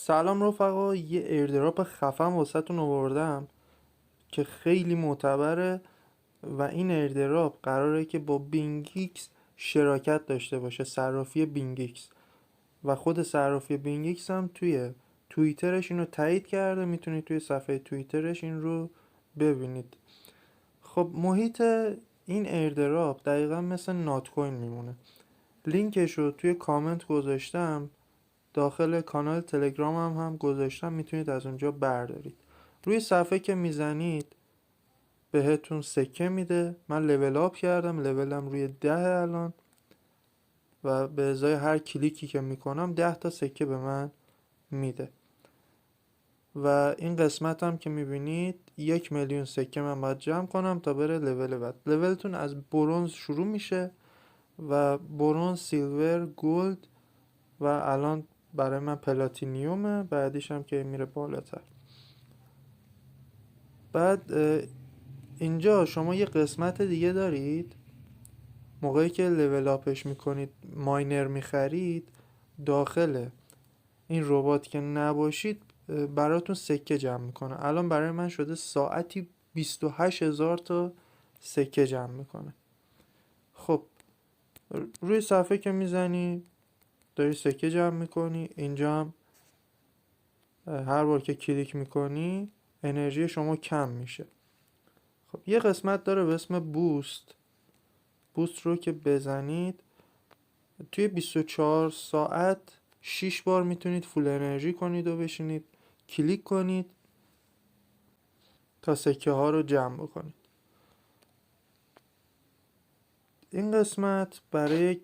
سلام رفقا، یه ایردراپ خفن واسهتون آوردم که خیلی معتبره و این ایردراپ قراره که با بینگیکس شراکت داشته باشه. صرافی بینگیکس و خود صرافی بینگیکس هم توی توییترش اینو تایید کرده. میتونید توی صفحه توییترش این رو ببینید. خب محیط این ایردراپ دقیقا مثل نات کوین میمونه. لینکش رو توی کامنت گذاشتم، داخل کانال تلگرام هم گذاشتم، میتونید از اونجا بردارید. روی صفحه که میزنید بهتون سکه میده. من لول آپ کردم، لولم روی 10 الان و به ازای هر کلیکی که میکنم 10 تا سکه به من میده. و این قسمت هم که میبینید 1,000,000 سکه من باید جمع کنم تا بره لول بعد. لولتون از برنز شروع میشه و برنز، سیلور، گلد و الان برای من پلاتینیومه، بعدیش هم که میره بالاتر. بعد اینجا شما یه قسمت دیگه دارید. موقعی که لول آپش میکنید، ماینر میخرید، داخل این ربات که نباشید براتون سکه جمع میکنه. الان برای من شده ساعتی 28,000 تا سکه جمع میکنه. خب روی صفحه که میزنی داری سکه جمع میکنی. اینجا هم هر بار که کلیک میکنی انرژی شما کم میشه. خب یه قسمت داره به اسم بوست. بوست رو که بزنید توی 24 ساعت 6 بار میتونید فول انرژی کنید و بشینید کلیک کنید تا سکه ها رو جمع بکنید. این قسمت برای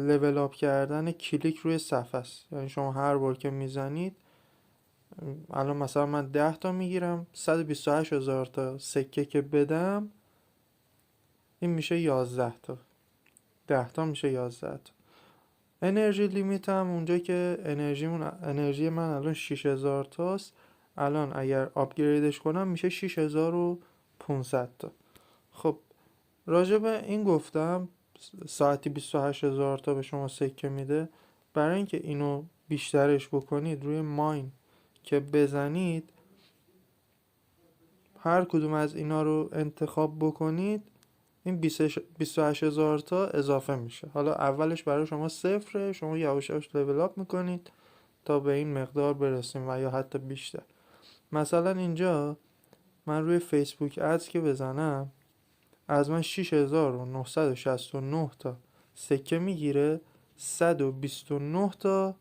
لول آپ کردن کلیک روی صفحه است. یعنی شما هر بار که میزنید، الان مثلا من 10 تا میگیرم، 128,000 تا سکه که بدم این میشه 11 تا. 10 تا میشه 11 تا. انرژی لیمیت هم اونجا که انرژی من الان 6,000 تاست. الان اگر آپگریدش کنم میشه 6,500 تا. خب راجع به این گفتم ساعتی 28,000 تا به شما سکه میده. برای اینکه اینو بیشترش بکنید روی ماین که بزنید، هر کدوم از اینا رو انتخاب بکنید این 28,000 تا اضافه میشه. حالا اولش برای شما صفره، شما یواش یواش لول آپ میکنید تا به این مقدار برسیم و یا حتی بیشتر. مثلا اینجا من روی فیسبوک ادز که بزنم از من 6,969 تا سکه میگیره، 129 تا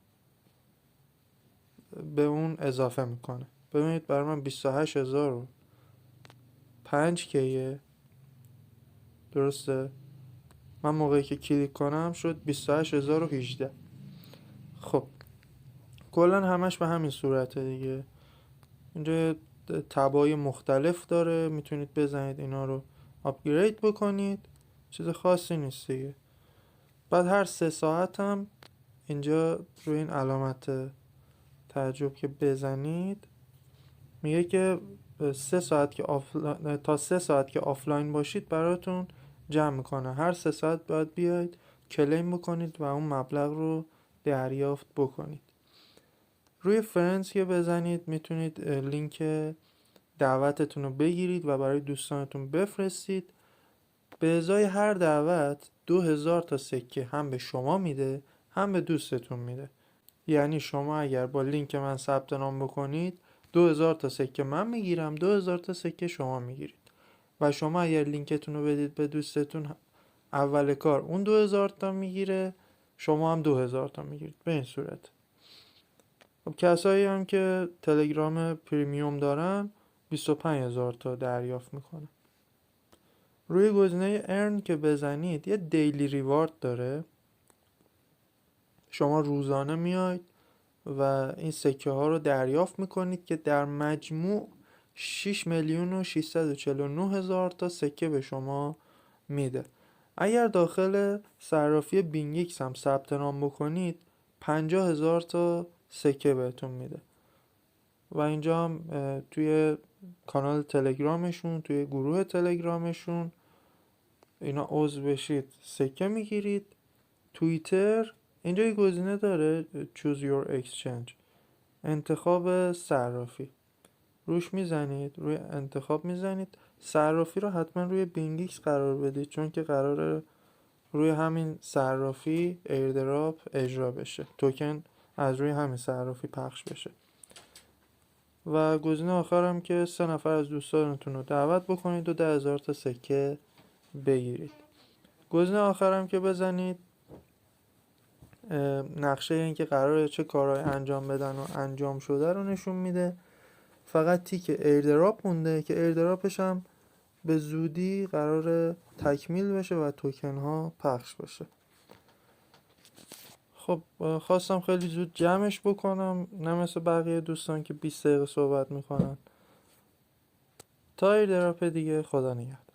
به اون اضافه میکنه. ببینید برای من 28,005 کیه. درسته؟ من موقعی که کلیک کنم شد 28,018. خب کلا همش به همین صورته دیگه. اینجا تبای مختلف داره، میتونید بزنید اینا رو آپگرید بکنید. چیز خاصی نیست دیگه. بعد هر 3 ساعت هم اینجا روی این علامت تعجب که بزنید میگه که 3 ساعت که تا 3 ساعت که آفلاین باشید براتون جمع میکنه. هر 3 ساعت باید بیاید کلیم بکنید و اون مبلغ رو دریافت بکنید. روی فرندز که بزنید میتونید لینک دعوتتون رو بگیرید و برای دوستانتون بفرستید. به ازای هر دعوت 2,000 تا سکه هم به شما میده هم به دوستتون میده. یعنی شما اگر با لینک من ثبت نام بکنید 2,000 تا سکه من میگیرم، 2,000 تا سکه شما میگیرید. و شما اگر لینکتون رو بدید به دوستتون اول کار اون 2,000 تا میگیره، شما هم 2,000 تا میگیرید. به این صورت. خب کسایی هم که تلگرام پریمیوم دارن 25,000 تا دریافت میکنه. روی گزینه ارن که بزنید یه دیلی ریوارد داره. شما روزانه میاید و این سکه ها رو دریافت میکنید که در مجموع 6,649,000 تا سکه به شما میده. اگر داخل صرافی بینگیکس هم ثبت نام بکنید 50,000 تا سکه بهتون میده. و اینجا هم توی کانال تلگرامشون، توی گروه تلگرامشون اینا عضو بشید سکه میگیرید. توییتر اینجا یه گزینه داره choose your exchange. انتخاب صرافی روش میزنید، روی انتخاب میزنید. صرافی رو حتما روی بینگیکس قرار بدید، چون که قراره روی همین صرافی ایردراپ اجرا بشه، توکن از روی همین صرافی پخش بشه. و گزینه آخرم که 3 نفر از دوستانتون رو دعوت بکنید و 10,000 تا سکه بگیرید. گزینه آخرم که بزنید نقشه این که قراره چه کارهای انجام بدن و انجام شده رو نشون میده. فقط تیک ایردراپ مونده که ایردراپش هم به زودی قراره تکمیل بشه و توکن ها پخش بشه. خب خواستم خیلی زود جمعش بکنم، نه مثل بقیه دوستان که 20 دقیقه صحبت میکنن. تا ایردراپ دیگه، خدا نگهدار.